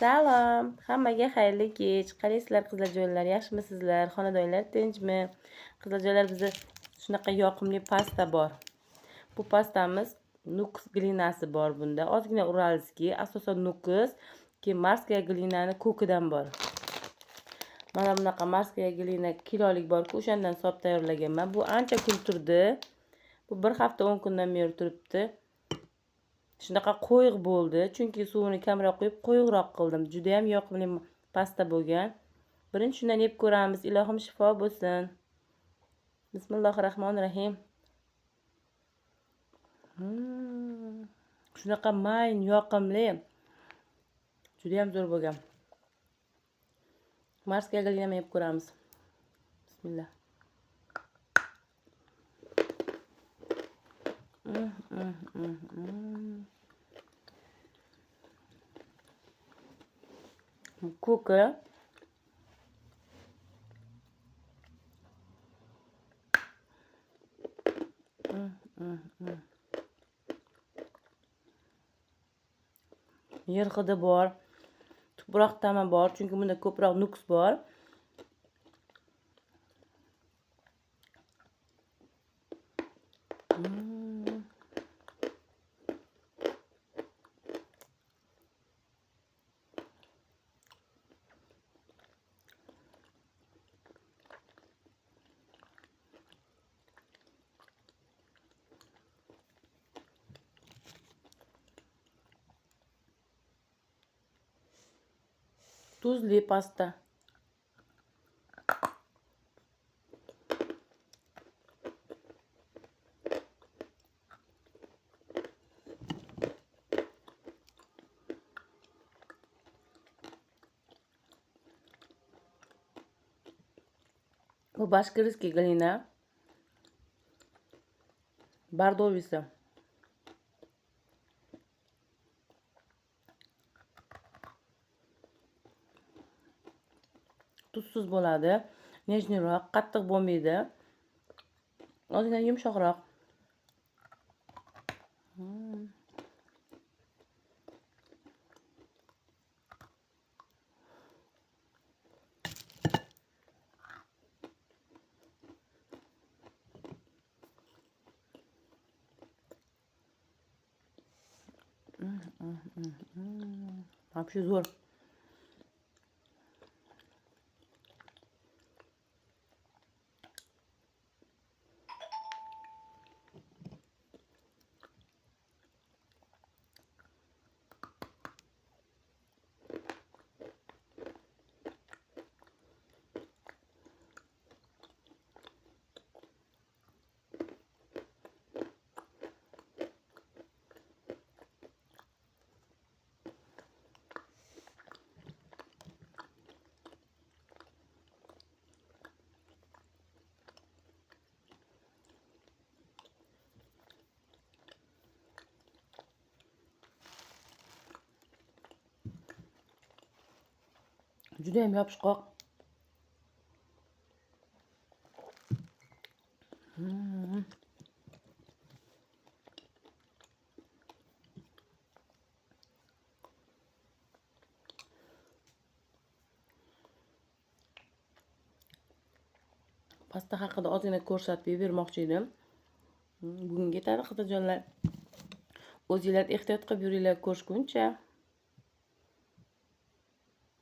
Salom, hammaga xayrli kech. Qalaysizlar qizlarjonlar, yaxshimisizlar? Xonadonlar tinchmi? Qizlarjonlar, bizda shunaqa yoqimli pasta bor. Bu pastamiz nukus glinasi bor bunda. Ozgina uralskiy, asosan nukus, keyin marskaya glinani ko'kidan bor. Mana bunaqa marskaya glina kilolik bor-ku, o'shandan solib tayyorlaganman. Bu ancha kun turdi. Bu 1 hafta 10 kundan beri turibdi. Shunaqa qo'yiq bo'ldi, chunki suvini kamroq quyib qo'yiqroq qildim. Juda ham yoqimli pasta bo'lgan. Birinchi shundan yeb ko'ramiz. Ilohim shifo bo'lsin. Bismillahirrohmanirrohim. Shunaqa mayin, yoqimli. Juda ham zo'r bo'lgan. Marskaya glinani yeb ko'ramiz. Bismillah. Ko'ki yer hidi bor, tuproq ta'mi bor, chunki bunda ko'proq nukus bor. Tuzli pasta. Bu bashkirskiy glina. Bardovisi. Tuzsiz bo'ladi. Nejniroq, qattiq bo'lmaydi. Ozgina yumshoqroq. Вообще zo'r. Juda ham yopishqoq. Pasta haqida ozgina ko'rsatib bermoqchi edim. Bugunga yetadi qizlarjonlar. O'zinglar ehtiyot qilib yuringlar ko'rishguncha.